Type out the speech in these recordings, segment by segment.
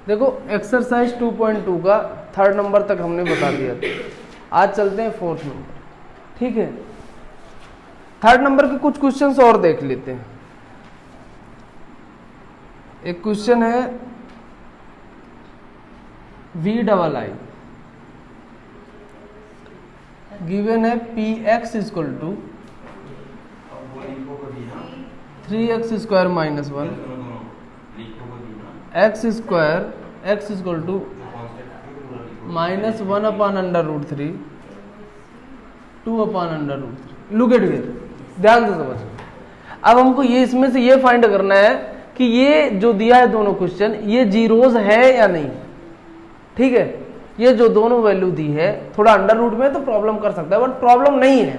देखो एक्सरसाइज 2.2 का 3rd number तक हमने बता दिया था। आज चलते हैं 4th नंबर, ठीक है। 3rd नंबर के कुछ क्वेश्चंस और देख लेते हैं। एक क्वेश्चन है VII गिवन है Px equal to 3x square minus 1 x square x equal to minus 1 upon under root 3 2 upon under root 3। Look at here, ध्यान से समझ। अब हमको ये इसमें से ये फाइंड करना है कि ये जो दिया है दोनों क्वेश्चन, ये जीरोज है या नहीं, ठीक है। ये जो दोनों वैल्यू दी है, थोड़ा अंडर रूट में तो प्रॉब्लम कर सकता है, बट प्रॉब्लम नहीं है,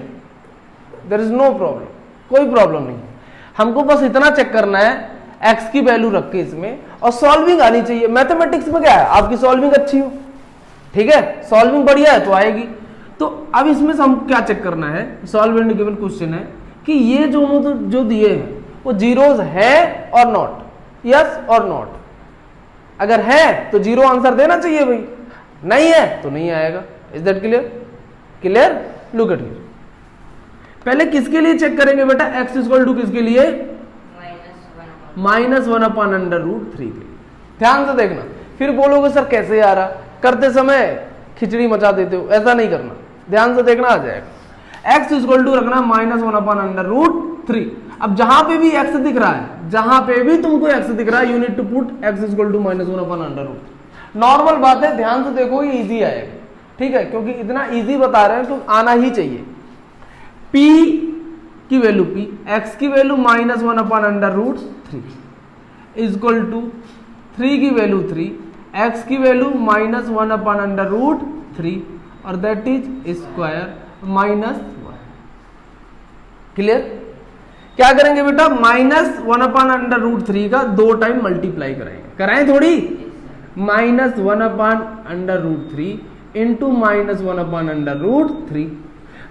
देयर इज नो प्रॉब्लम, कोई प्रॉब्लम नहीं है। हमको बस इतना चेक करना है x की वैल्यू रख के इसमें, और सॉल्विंग आनी चाहिए। मैथमेटिक्स में क्या है, आपकी सॉल्विंग अच्छी हो, ठीक है, सॉल्विंग बढ़िया है तो आएगी। तो अब इसमें से हम क्या चेक करना है, सॉल्व एंड गिवन क्वेश्चन है कि ये जो दिए हैं वो जीरोज है और नॉट, यस और नॉट। अगर है तो जीरो आंसर देना चाहिए भाई, नहीं है तो नहीं आएगा। Is that clear? Clear? Look at here. पहले किसके लिए चेक करेंगे बेटा, x इक्वल टू किसके लिए, माइनस 1 अपॉन अंडर रूट 3 के लिए। ध्यान से देखना, फिर बोलोगे सर कैसे आ रहा, करते समय खिचड़ी मचा देते हो, ऐसा नहीं करना, ध्यान से देखना आ जाएगा। x इक्वल टू रखना माइनस 1 अपॉन अंडर रूट 3। अब जहां पे भी x दिख रहा है, जहां पे भी तुमको x दिख रहा है, you need to put x equal to minus 1 upon under root. Normal बात है, ध्यान से देखो, ये इजी आएगा, ठीक है, क्योंकि इतना इजी बता रहे हैं तो आना ही चाहिए। p की वैल्यू p, x की value minus 1 upon under root 3 equal to 3 की वैल्यू 3, x की value minus 1 upon under root 3 और that is square minus 1। Clear? क्या करेंगे बेटा, माइनस 1 अपॉन अंडर रूट 3 का 2 टाइम मल्टीप्लाई कराएंगे, कराएं थोड़ी, minus 1 upon under root 3 into minus 1 upon under root 3।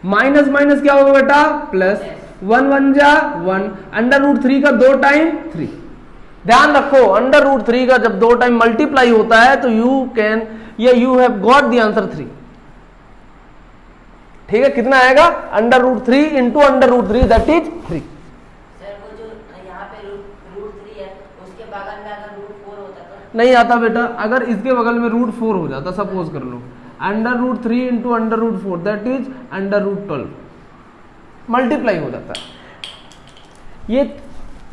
Minus minus क्या होगा बेटा, प्लस, 1 1 जा 1, अंडर रूट 3 का 2 टाइम 3। ध्यान रखो, अंडर रूट 3 का जब 2 टाइम मल्टीप्लाई होता है तो यू कैन, या you have got the answer 3, ठीक है। कितना आएगा, under root 3 into under root 3 that is 3। नहीं आता बेटा, अगर इसके बगल में रूट 4 हो जाता, सपोज कर लो, under root 3 into under root 4 that is under root 12, multiply हो जाता है।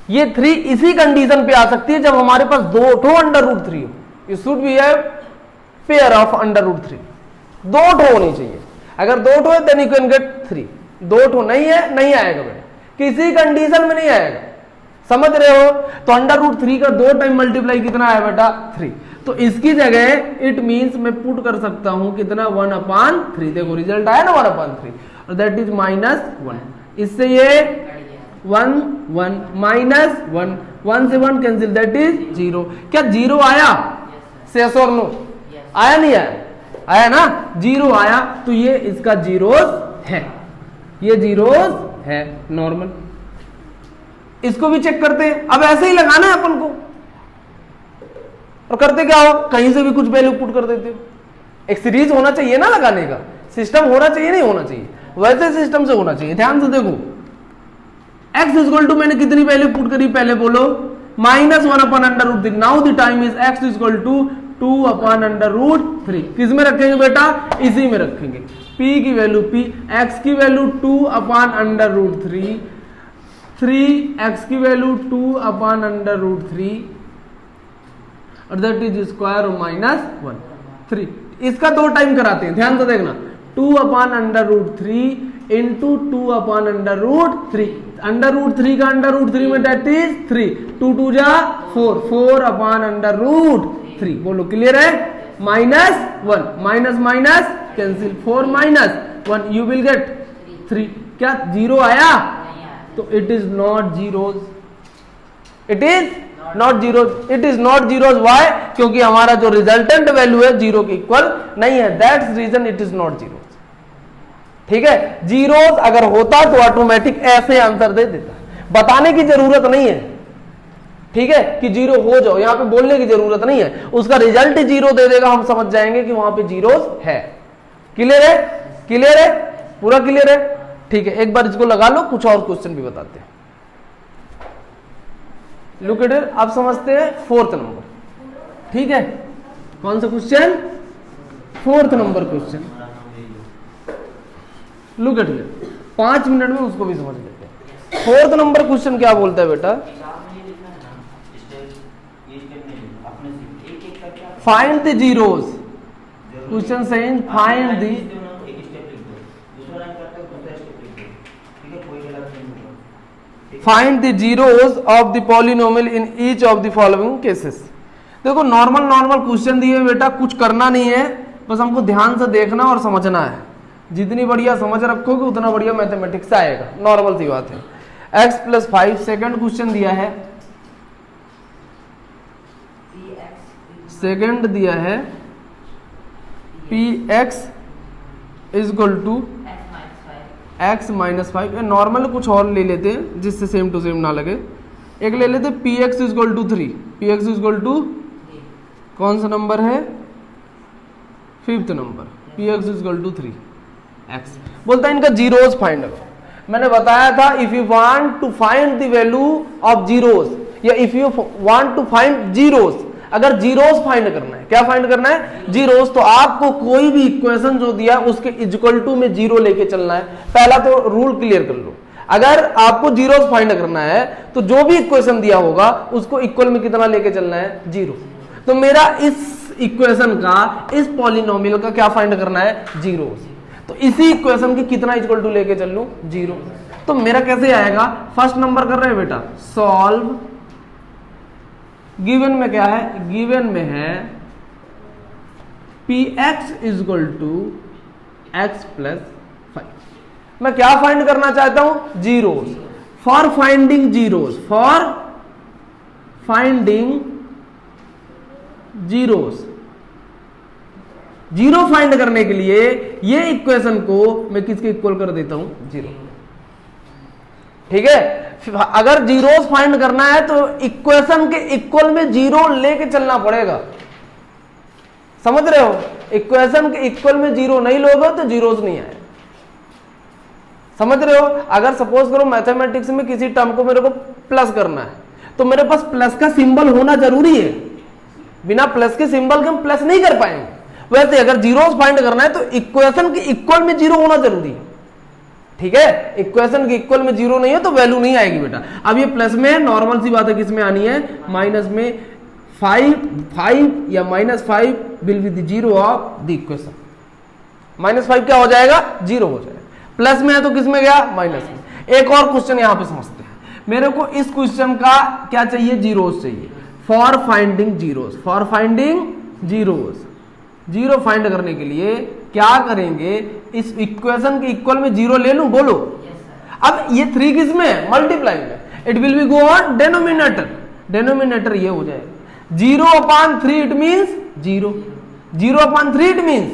ये 3 इसी कंडीशन पे आ सकती है जब हमारे पास 2 अंडर रूट 3 हो। You should be have pair of under root 3, 2 होनी चाहिए। अगर 2 है देन यू कैन गेट 3, 2 नहीं है, नहीं आएगा बेटा, किसी कंडीशन में नहीं आएगा, समझ रहे हो। तो अंडर रूट 3 का 2 टाइम मल्टीप्लाई कितना है बेटा, 3। तो इसकी जगह इट मींस मैं पुट कर सकता हूं कितना, 1 अपॉन 3। देखो रिजल्ट आया ना 1 अपॉन 3 और दैट इज माइनस 1। इससे ये 1 1 माइनस 1, 1 से 1 कैंसिल दैट इज 0। क्या 0 आया, यस और नो, आया नहीं आया, आया ना, 0 आया। तो ये इसका जीरोस है, ये जीरोस है नॉर्मल। इसको भी चेक करते हैं। अब ऐसे ही लगाना है अपन को, और करते क्या हो, कहीं से भी कुछ वैल्यू पुट कर देते हो। एक सीरीज होना चाहिए ना लगाने का, सिस्टम होना चाहिए, नहीं होना चाहिए, वैसे सिस्टम से होना चाहिए। ध्यान से देखो, x इक्वल टू मैंने कितनी वैल्यू पुट करी, पहले बोलो, minus 1 upon under root 3। Now the time is x equal to 2 upon under root 3। किस में रखेंगे बेटा, इसी में रखेंगे। p की वैल्यू p, x की value 2 upon under root 3, 3x की वैल्यू 2 अपॉन अंडर रूट 3 और दैट इज स्क्वायर माइनस 1 3। इसका 2 टाइम कराते हैं, ध्यान से देखना, 2 upon under root 3 into 2 upon under root 3। Under root 3 का अंडर रूट 3 में दैट इज 3, 2 2 जा 4, 4 अपॉन अंडर रूट 3। बोलो क्लियर है, minus 1, minus minus cancel, 4 minus 1 you will gate 3। क्या 0 आया, तो it is not zeros, it is not zeros, it is not zeros. Why? क्योंकि हमारा जो रिजल्टेंट वैल्यू है 0 के इक्वल नहीं है, that's reason it is not zeros, ठीक है। जीरोज अगर होता तो ऑटोमेटिक ऐसे आंसर दे देता, बताने की जरूरत नहीं है, ठीक है, कि जीरो हो जाओ, यहां पे बोलने की जरूरत नहीं है, उसका रिजल्ट जीरो दे देगा, हम समझ जाएंगे कि वहां पे जीरोस है। क्लियर है? क्लियर है? पूरा क्लियर है? ठीक है, एक बार इसको लगा लो, कुछ और क्वेश्चन भी बताते हैं। लुक एट इट, आप समझते हैं 4th नंबर, ठीक है, कौन सा question? 4th number question. Look at it, 5 minute में उसको भी समझ लेते हैं। 4th नंबर क्वेश्चन क्या बोलता है बेटा? Find the zeros. Question saying find the find the zeros of the polynomial in each of the following cases. देखो नॉर्मल क्वेश्चन दिए बेटा, कुछ करना नहीं है, बस हमको ध्यान से देखना और समझना है। जितनी बढ़िया समझ रखोगे उतना बढ़िया मैथमेटिक्स आएगा, नॉर्मल सी बात है। x + 5 सेकंड क्वेश्चन दिया है, सेकंड दिया है px = x - 5। नॉर्मल कुछ और ले लेते हैं जिससे सेम टू सेम ना लगे। एक ले लेते px = 3। px = कौन सा नंबर है? 5th number. px = 3x। बोलता है इनका जीरोस फाइंड करो। मैंने बताया था if you want to find the value of zeros या if you want to find zeros, अगर जीरोस फाइंड करना है, क्या फाइंड करना है? जीरोस। तो आपको कोई भी इक्वेशन जो दिया उसके इक्वल टू में जीरो लेके चलना है। पहला तो रूल क्लियर कर लो, अगर आपको जीरोस फाइंड करना है तो जो भी इक्वेशन दिया होगा उसको इक्वल में कितना लेके चलना है? जीरो। तो मेरा इस इक्वेशन का, इस पॉलिनोमियल का क्या फाइंड करना है? जीरोस। तो इसी इक्वेशन की कितना इक्वल टू लेके चल लूं? जीरो। तो मेरा कैसे आएगा? फर्स्ट नंबर कर रहे हैं बेटा, सॉल्व। गिवन में क्या है? गिवन में है px = x + 5। मैं क्या फाइंड करना चाहता हूं? Zeros. For finding zeros, for finding zeros, zero find करने के लिए ये इक्वेशन को मैं किसके इक्वल कर देता हूं? जीरो। ठीक है, अगर जीरोस फाइंड करना है तो इक्वेशन के इक्वल में जीरो लेके चलना पड़ेगा। समझ रहे हो? इक्वेशन के इक्वल में जीरो नहीं लोगे तो जीरोस नहीं आए। समझ रहे हो? अगर सपोज करो मैथमेटिक्स में किसी टर्म को मेरे को प्लस करना है तो मेरे पास प्लस का सिंबल होना जरूरी है। बिना प्लस के सिंबल के हम प्लस नहीं कर पाएंगे। वैसे अगर जीरोस फाइंड करना है तो इक्वेशन के इक्वल में जीरो होना जरूरी है। ठीक है, इक्वेशन के इक्वल में जीरो नहीं है तो वैल्यू नहीं आएगी बेटा। अब ये प्लस में है, नॉर्मल सी बात है, किस में आनी है? माइनस में। 5 या -5 will be the zero of the equation. -5 क्या हो जाएगा? जीरो हो जाएगा। प्लस में है तो किस में गया? माइनस में। एक और क्वेश्चन यहां पे समझते हैं। मेरे को इस क्वेश्चन का क्या चाहिए? जीरोस चाहिए। For finding zeros, for finding zeros, zero find करने के लिए क्या करेंगे? इस इक्वेशन के इक्वल में जीरो ले लूं? बोलो। अब ये 3 किस में है? मल्टीप्लाई में। It will be go on denominator. Denominator ये हो जाएगा 0/3, it means zero. 0/3 it means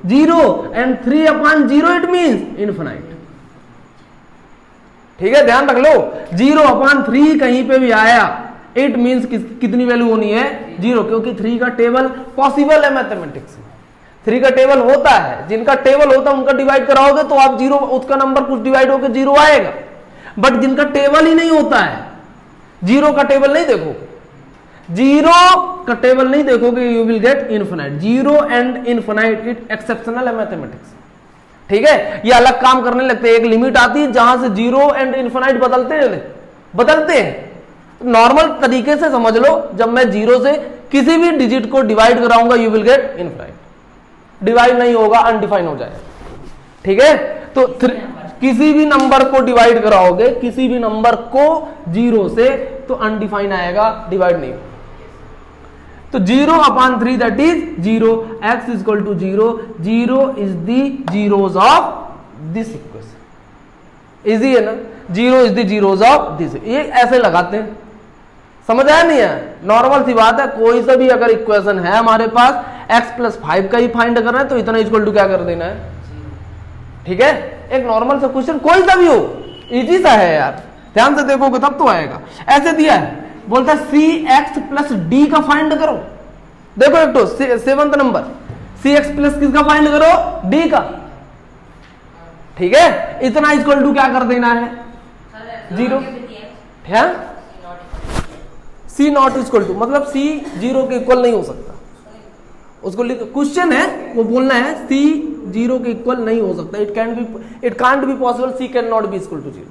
zero and 3/0 it means infinite. ठीक है, ध्यान रख लो। 0/3 कहीं पे भी आया इट मींस कितनी वैल्यू होनी है? जीरो, क्योंकि 3 का टेबल पॉसिबल है मैथमेटिक्स में। 3 का टेबल होता है, जिनका टेबल होता है उनका डिवाइड कराओगे तो आप जीरो, उसका नंबर कुछ डिवाइड होकर जीरो आएगा। बट जिनका टेबल ही नहीं होता है, जीरो का टेबल नहीं देखोगे, जीरो का टेबल नहीं देखोगे, you will gate infinite. Zero and infinite it exceptional है मैथमेटिक्स। ठीक है, ये अलग काम करने लगते हैं। एक लिमिट आती है जहां से जीरो एंड इनफिनाइट बदलते हैं। नॉर्मल तरीके से समझ लो, जब मैं जीरो से किसी भी डिजिट को डिवाइड कराऊंगा you will gate infinite. Divide नहीं होगा, अनडिफाइन हो जाएगा। ठीक है, तो किसी भी नंबर को डिवाइड कराओगे, किसी भी नंबर को जीरो से, तो अनडिफाइन आएगा, डिवाइड नहीं होगा। तो 0/3 that is zero. x = 0, 0 is the zeros of this equation. Easy है ना? 0 is the zeros of this. ये ऐसे लगाते हैं, समझ आया नहीं है? नॉर्मल सी बात है। कोई सा भी अगर इक्वेशन है हमारे पास, x + 5 का ही फाइंड करना है तो इतना इक्वल टू क्या कर देना है? ठीक है, एक नॉर्मल सा क्वेश्चन कोई सा भी हो, इजी सा है यार, ध्यान से देखोगे तब तो आएगा। ऐसे दिया है बोलता है सी एक्स प्लस डी का फाइंड करो। देखो एक तो 7th नंबर, सी एक्स प्लस किसका फाइंड करो, डी का। ठीक है, इतना इक्वल टू क्या कर देना है, 0 है। सी नॉट इक्वल टू मतलब सी 0 के इक्वल नहीं हो सकता, उसको क्वेश्चन है वो बोलना है सी 0 के इक्वल नहीं हो सकता। It can't be possible C can not be equal to 0।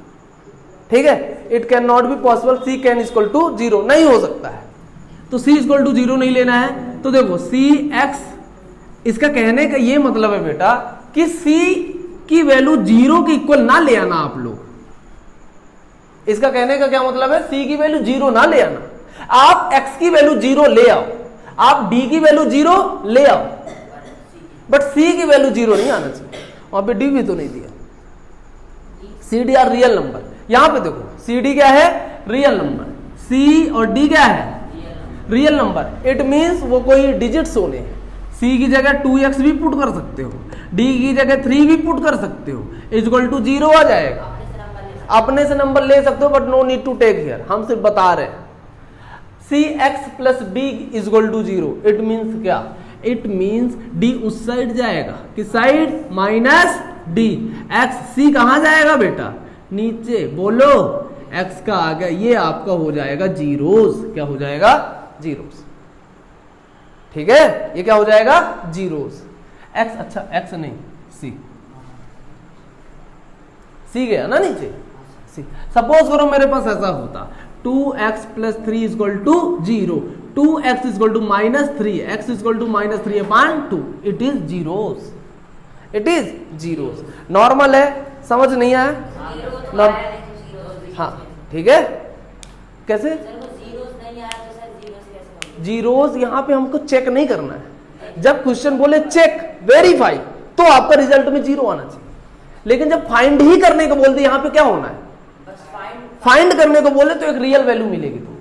ठीक है, it can not be possible C can equal to 0, नहीं हो सकता है। तो सी इक्वल टू 0 नहीं लेना है। तो देखो सी एक्स, इसका कहने का ये मतलब है बेटा कि सी की वैल्यू 0 के इक्वल ना ले आना आप लोग। इसका कहने का क्या मतलब है, सी की वैल्यू 0 ना ले आना। आप x की वैल्यू 0 ले आओ, आप d की वैल्यू 0 ले आओ, बट c की वैल्यू 0 नहीं आना चाहिए। वहां पे d भी तो नहीं दिया। C D are real number. यहां पे देखो सी डी क्या है, रियल नंबर। c और d क्या है, रियल नंबर। इट मींस वो कोई डिजिट्स होने हैं। c की जगह 2x भी पुट कर सकते हो, d की जगह 3 भी पुट कर सकते हो, इक्वल टू 0 आ जाएगा। अपने से नंबर ले सकते हो, but no need to take here, हम सिर्फ बता रहे हैं। C X plus D equal to 0, it means क्या, इट मीन्स डी उस साइड जाएगा, किस side, minus D. X C कहां जाएगा बेटा, नीचे। बोलो एक्स का आ गया, ये आपका हो जाएगा जीरोस। क्या हो जाएगा, जीरोस। ठीक है, ये क्या हो जाएगा, जीरोस। एक्स, अच्छा एक्स नहीं, सी, सी गया ना नीचे, सी। सपोज करो मेरे पास ऐसा होता 2x plus 3 equal to 0, 2x equal to minus 3, x equal to minus 3 upon 2, it is zeros, it is zeros. Normal है, समझ नहीं आया, हाँ ठीक है। कैसे जीरोस, यहां पे हमको चेक नहीं करना है। जब क्वेश्चन बोले चेक वेरीफाई, तो आपका रिजल्ट में 0 आना चाहिए। लेकिन जब फाइंड ही करने को बोलते, यहां पे क्या होना है, फाइंड करने को बोले तो एक रियल वैल्यू मिलेगी। तुम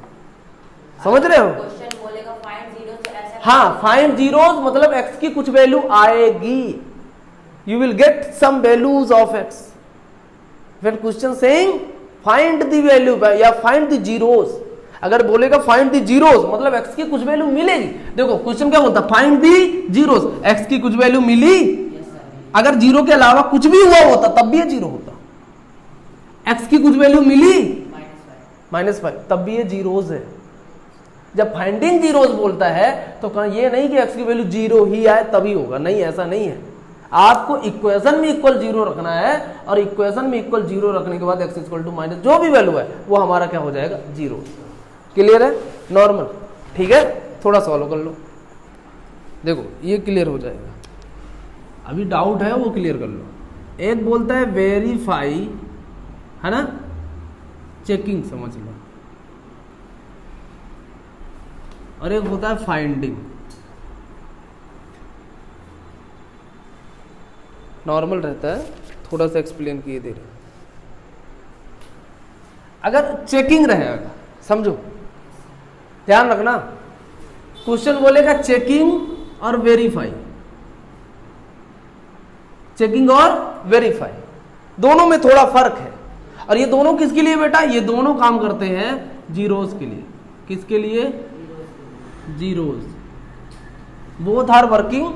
समझ रहे हो, बोलेगा फाइंड जीरोस, तो ऐसा हाँ, फाइंड जीरोस मतलब x की कुछ वैल्यू आएगी, you will get some values of x। When question saying find the value या फाइंड द जीरोस, अगर बोलेगा फाइंड द जीरोस मतलब x की कुछ वैल्यू मिलेगी। देखो क्वेश्चन क्या बोलता, फाइंड द जीरोस, x की कुछ वैल्यू मिली, अगर 0 के अलावा कुछ भी हुआ होता तब भी ये 0 होता। x की कुछ वैल्यू मिली -5, तब भी ये जीरोस है। जब फाइंडिंग जीरोस बोलता है तो कहा ये नहीं कि x की वैल्यू 0 ही आए तभी होगा, नहीं, ऐसा नहीं है। आपको इक्वेशन में इक्वल 0 रखना है, और इक्वेशन में इक्वल 0 रखने के बाद x इक्वल टू माइनस जो भी वैल्यू है वो हमारा क्या हो जाएगा, 0। क्लियर है, नॉर्मल। ठीक है, थोड़ा सॉल्व कर लो, देखो ये क्लियर हो जाएगा। अभी डाउट है वो क्लियर कर लो। एक बोलता है वेरीफाई, है ना, चेकिंग समझ लो, और एक होता है फाइंडिंग। नॉर्मल रहता है, थोड़ा सा एक्सप्लेन किए दे रहे। अगर चेकिंग रहेगा, समझो, ध्यान रखना, क्वेश्चन बोलेगा चेकिंग और वेरीफाई, चेकिंग और वेरीफाई, दोनों में थोड़ा फर्क है। और ये दोनों किसके लिए बेटा, ये दोनों काम करते हैं जीरोस के लिए। किसके लिए, zeros. Both are working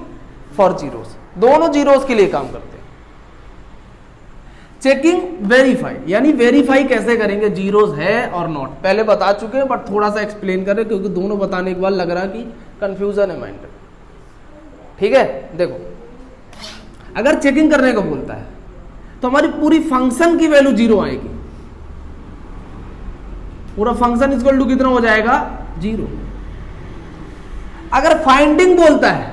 for zeros, दोनों जीरोस के लिए काम करते हैं। चेकिंग वेरीफाई, यानी वेरीफाई कैसे करेंगे, जीरोस है और नॉट, पहले बता चुके हैं, बट थोड़ा सा एक्सप्लेन करें क्योंकि दोनों बताने के बाद लग रहा कि कंफ्यूजन है माइंड में। ठीक है, देखो अगर चेकिंग करने को बोलता है तो हमारी पूरी फंक्शन की वैल्यू 0 आएगी, पूरा फंक्शन इक्वल टू कितना हो जाएगा, 0। अगर फाइंडिंग बोलता है,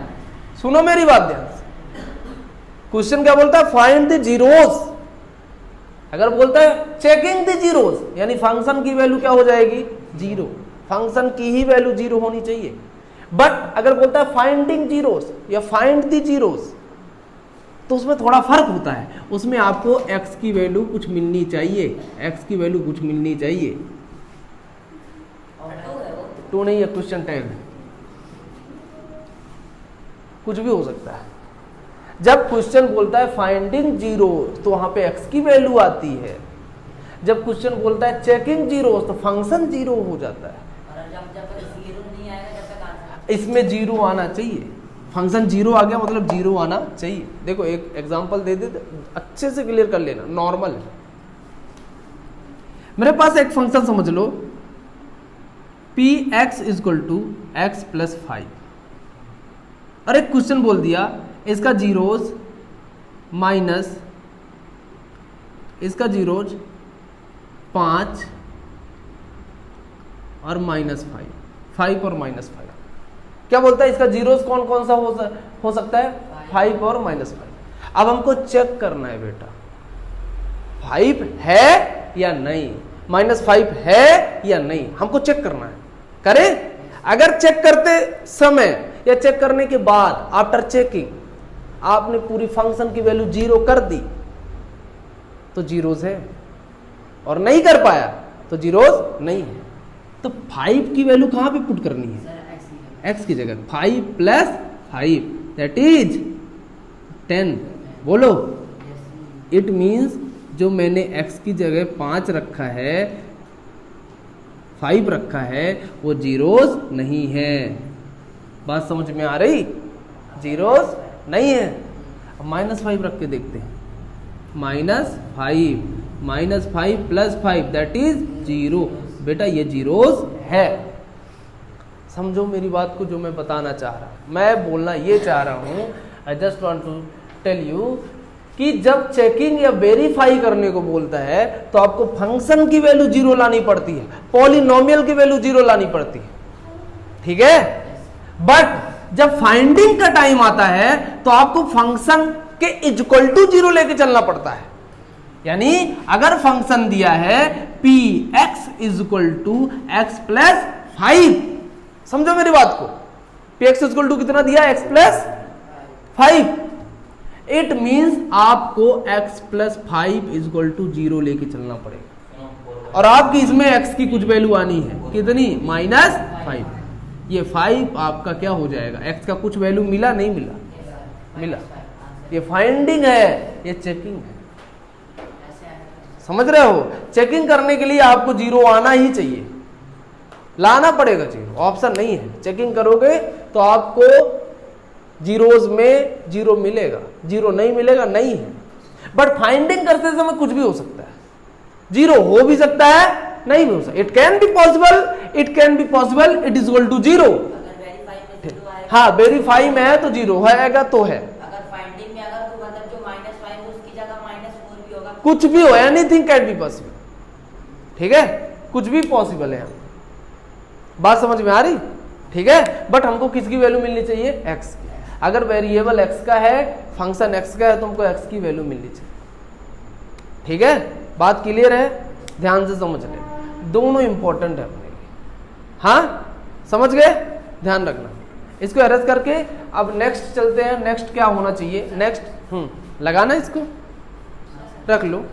सुनो मेरी बात ध्यान से, क्वेश्चन क्या बोलता है, फाइंड द जीरोस। अगर बोलता है चेकिंग द जीरोस, यानी फंक्शन की वैल्यू क्या हो जाएगी, 0, फंक्शन की ही वैल्यू 0 होनी चाहिए। बट अगर बोलता है फाइंडिंग जीरोस या फाइंड द जीरोस, तो उसमें थोड़ा फर्क होता है। उसमें आपको x की वैल्यू कुछ मिलनी चाहिए, x की वैल्यू कुछ मिलनी चाहिए। 2 नहीं है, क्वेश्चन टैग कुछ भी हो सकता है। जब क्वेश्चन बोलता है फाइंडिंग जीरो तो वहां पे x की वैल्यू आती है। जब क्वेश्चन बोलता है चेकिंग जीरो तो फंक्शन 0 हो जाता है। इसमें जीरो आना चाहिए, फंक्शन जीरो आ गया मतलब जीरो आना चाहिए। देखो एक एग्जांपल दे दे, अच्छे से क्लियर कर लेना, नॉर्मल है। मेरे पास एक फंक्शन समझ लो P X equal to X plus 5, और एक क्वेश्चन बोल दिया इसका जीरोज माइनस इसका जीरोज 5 और माइनस 5 और माइनस 5। क्या बोलता है इसका जीरोस कौन कौन सा हो सकता है? 5 और माइनस 5। अब हमको चेक करना है बेटा 5 है या नहीं, माइनस 5 है या नहीं, हमको चेक करना है। करें? अगर चेक करते समय या चेक करने के बाद आफ्टर चेकिंग आपने पूरी फंक्शन की वैल्यू जीरो कर दी तो जीरोस है, और नहीं कर पाया तो जीरोस नहीं है। तो 5 की वैल्यू कहां पे पुट करनी है? x की जगह 5 प्लस 5 दैट इज 10। बोलो, इट मीन्स जो मैंने x की जगह 5 रखा है 5 रखा है वो जीरोस नहीं है। बात समझ में आ रही? जीरोस नहीं है। अब माइनस 5 रख के देखते हैं, माइनस 5 प्लस 5 दैट इज 0। बेटा ये जीरोस है। समझो मेरी बात को जो मैं बताना चाह रहा हूं। मैं बोलना ये चाह रहा हूं, I just want to tell you कि जब चेकिंग या वेरीफाई करने को बोलता है तो आपको फंक्शन की वैल्यू जीरो लानी पड़ती है, पॉलिनोमियल की वैल्यू जीरो लानी पड़ती है, ठीक है। बट जब फाइंडिंग का टाइम आता है तो आपको फंक्शन के इक्वल टू जीरो लेके चलना पड़ता है। यानी अगर फंक्शन दिया है P X is equal to X plus 5, समझो मेरी बात को, पी एक्स इक्वल टू कितना दिया? X plus 5। इट मीन्स आपको एक्स प्लस 5 इक्वल टू 0 लेके चलना पड़ेगा, और आपकी इसमें एक्स की कुछ वैल्यू आनी है, कितनी? माइनस 5। ये 5 आपका क्या हो जाएगा? एक्स का कुछ वैल्यू मिला नहीं मिला? मिला। ये फाइंडिंग है, ये चेकिंग है। समझ रहे हो? चेकिंग करने के लिए आपको जीरो आना ही चाहिए, लाना पड़ेगा जीरो, ऑप्शन नहीं है। चेकिंग करोगे तो आपको जीरोज में जीरो मिलेगा, जीरो नहीं मिलेगा नहीं है। बट फाइंडिंग करते समय कुछ भी हो सकता है, जीरो हो भी सकता है नहीं भी हो सकता। It can be possible, it can be possible it is equal to 0। हाँ, वेरीफाई में है तो जीरो आएगा तो है, कुछ भी हो, एनीथिंग कैन बी पॉसिबल, ठीक है, कुछ भी पॉसिबल है। बात समझ में आ रही? ठीक है। बट हमको किसकी वैल्यू मिलनी चाहिए? एक्स की। अगर वेरिएबल एक्स का है, फंक्शन एक्स का है, तो हमको एक्स की वैल्यू मिलनी चाहिए, ठीक है। बात क्लियर है? ध्यान से समझ ले, दोनों इंपॉर्टेंट है अपने लिए। हाँ, समझ गए? ध्यान रखना। इसको अरेस्ट करके अब नेक्स्ट चलते हैं। नेक्स्ट क्या होना चाहिए? नेक्स्ट लगाना, इसको रख लो।